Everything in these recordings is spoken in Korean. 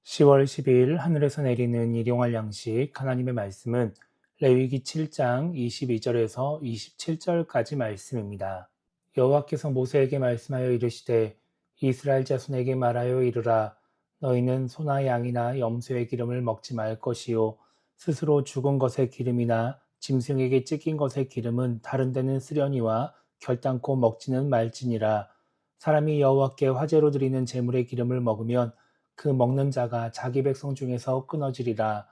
10월 12일 하늘에서 내리는 일용할 양식 하나님의 말씀은 레위기 7장 22절에서 27절까지 말씀입니다. 여호와께서 모세에게 말씀하여 이르시되 이스라엘 자손에게 말하여 이르라 너희는 소나 양이나 염소의 기름을 먹지 말 것이요 스스로 죽은 것의 기름이나 짐승에게 찢긴 것의 기름은 다른 데는 쓰려니와 결단코 먹지는 말지니라. 사람이 여호와께 화제로 드리는 제물의 기름을 먹으면 그 먹는 자가 자기 백성 중에서 끊어지리라.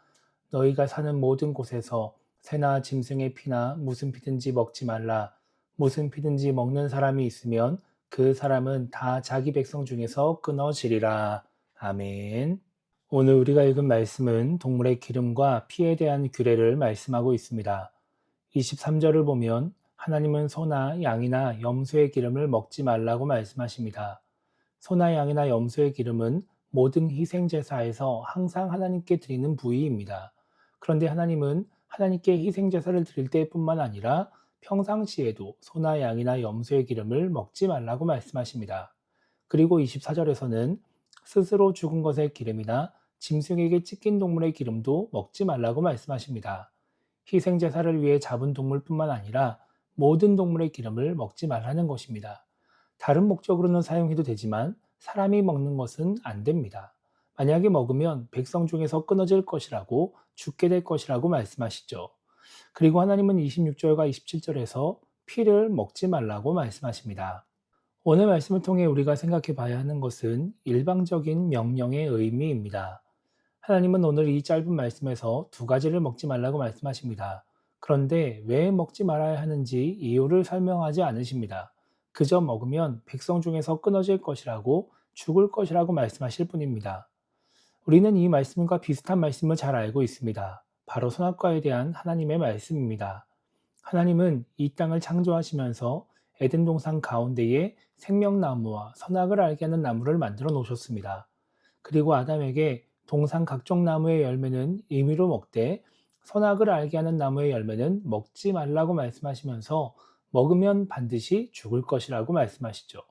너희가 사는 모든 곳에서 새나 짐승의 피나 무슨 피든지 먹지 말라. 무슨 피든지 먹는 사람이 있으면 그 사람은 다 자기 백성 중에서 끊어지리라. 아멘. 오늘 우리가 읽은 말씀은 동물의 기름과 피에 대한 규례를 말씀하고 있습니다. 23절을 보면 하나님은 소나 양이나 염소의 기름을 먹지 말라고 말씀하십니다. 소나 양이나 염소의 기름은 모든 희생제사에서 항상 하나님께 드리는 부위입니다. 그런데 하나님은 하나님께 희생제사를 드릴 때뿐만 아니라 평상시에도 소나 양이나 염소의 기름을 먹지 말라고 말씀하십니다. 그리고 24절에서는 스스로 죽은 것의 기름이나 짐승에게 찢긴 동물의 기름도 먹지 말라고 말씀하십니다. 희생제사를 위해 잡은 동물뿐만 아니라 모든 동물의 기름을 먹지 말라는 것입니다. 다른 목적으로는 사용해도 되지만 사람이 먹는 것은 안 됩니다. 만약에 먹으면 백성 중에서 끊어질 것이라고 죽게 될 것이라고 말씀하시죠. 그리고 하나님은 26절과 27절에서 피를 먹지 말라고 말씀하십니다. 오늘 말씀을 통해 우리가 생각해 봐야 하는 것은 일방적인 명령의 의미입니다. 하나님은 오늘 이 짧은 말씀에서 두 가지를 먹지 말라고 말씀하십니다. 그런데 왜 먹지 말아야 하는지 이유를 설명하지 않으십니다. 그저 먹으면 백성 중에서 끊어질 것이라고 죽을 것이라고 말씀하실 뿐입니다. 우리는 이 말씀과 비슷한 말씀을 잘 알고 있습니다. 바로 선악과에 대한 하나님의 말씀입니다. 하나님은 이 땅을 창조하시면서 에덴 동산 가운데에 생명나무와 선악을 알게 하는 나무를 만들어 놓으셨습니다. 그리고 아담에게 동산 각종 나무의 열매는 임의로 먹되 선악을 알게 하는 나무의 열매는 먹지 말라고 말씀하시면서 먹으면 반드시 죽을 것이라고 말씀하시죠.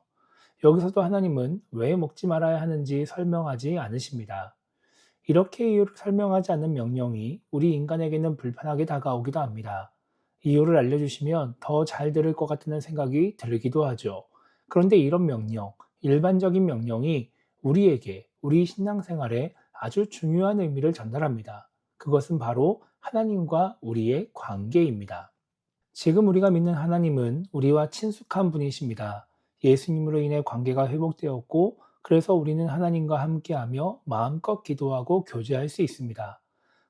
여기서도 하나님은 왜 먹지 말아야 하는지 설명하지 않으십니다. 이렇게 이유를 설명하지 않는 명령이 우리 인간에게는 불편하게 다가오기도 합니다. 이유를 알려주시면 더 잘 들을 것 같다는 생각이 들기도 하죠. 그런데 이런 명령, 일반적인 명령이 우리에게, 우리 신앙생활에 아주 중요한 의미를 전달합니다. 그것은 바로 하나님과 우리의 관계입니다. 지금 우리가 믿는 하나님은 우리와 친숙한 분이십니다. 예수님으로 인해 관계가 회복되었고, 그래서 우리는 하나님과 함께하며 마음껏 기도하고 교제할 수 있습니다.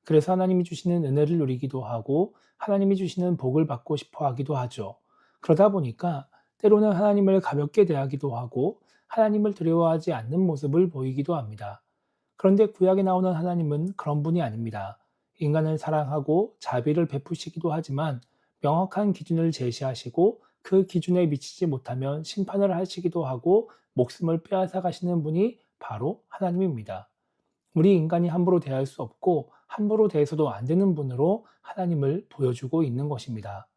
그래서 하나님이 주시는 은혜를 누리기도 하고, 하나님이 주시는 복을 받고 싶어 하기도 하죠. 그러다 보니까 때로는 하나님을 가볍게 대하기도 하고, 하나님을 두려워하지 않는 모습을 보이기도 합니다. 그런데 구약에 나오는 하나님은 그런 분이 아닙니다. 인간을 사랑하고 자비를 베푸시기도 하지만 명확한 기준을 제시하시고 그 기준에 미치지 못하면 심판을 하시기도 하고 목숨을 빼앗아 가시는 분이 바로 하나님입니다. 우리 인간이 함부로 대할 수 없고 함부로 대해서도 안 되는 분으로 하나님을 보여주고 있는 것입니다.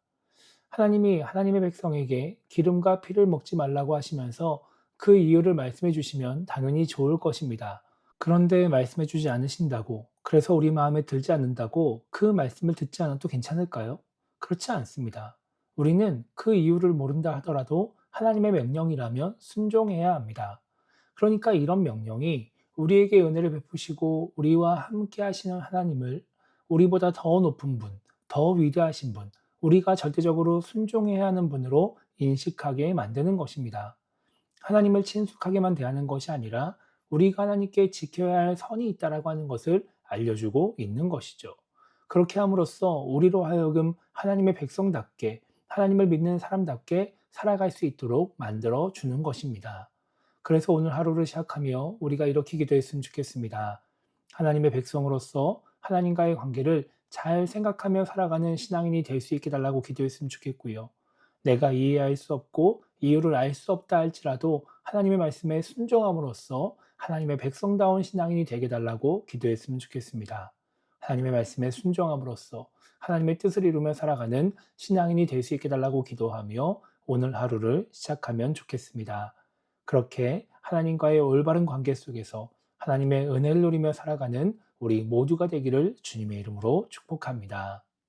하나님이 하나님의 백성에게 기름과 피를 먹지 말라고 하시면서 그 이유를 말씀해 주시면 당연히 좋을 것입니다. 그런데 말씀해 주지 않으신다고, 그래서 우리 마음에 들지 않는다고 그 말씀을 듣지 않아도 괜찮을까요? 그렇지 않습니다. 우리는 그 이유를 모른다 하더라도 하나님의 명령이라면 순종해야 합니다. 그러니까 이런 명령이 우리에게 은혜를 베푸시고 우리와 함께 하시는 하나님을 우리보다 더 높은 분, 더 위대하신 분, 우리가 절대적으로 순종해야 하는 분으로 인식하게 만드는 것입니다. 하나님을 친숙하게만 대하는 것이 아니라 우리가 하나님께 지켜야 할 선이 있다라고 하는 것을 알려주고 있는 것이죠. 그렇게 함으로써 우리로 하여금 하나님의 백성답게 하나님을 믿는 사람답게 살아갈 수 있도록 만들어 주는 것입니다. 그래서 오늘 하루를 시작하며 우리가 이렇게 기도했으면 좋겠습니다. 하나님의 백성으로서 하나님과의 관계를 잘 생각하며 살아가는 신앙인이 될 수 있게 달라고 기도했으면 좋겠고요. 내가 이해할 수 없고 이유를 알 수 없다 할지라도 하나님의 말씀에 순종함으로써 하나님의 백성다운 신앙인이 되게 달라고 기도했으면 좋겠습니다. 하나님의 말씀에 순종함으로써 하나님의 뜻을 이루며 살아가는 신앙인이 될 수 있게 달라고 기도하며 오늘 하루를 시작하면 좋겠습니다. 그렇게 하나님과의 올바른 관계 속에서 하나님의 은혜를 누리며 살아가는 우리 모두가 되기를 주님의 이름으로 축복합니다.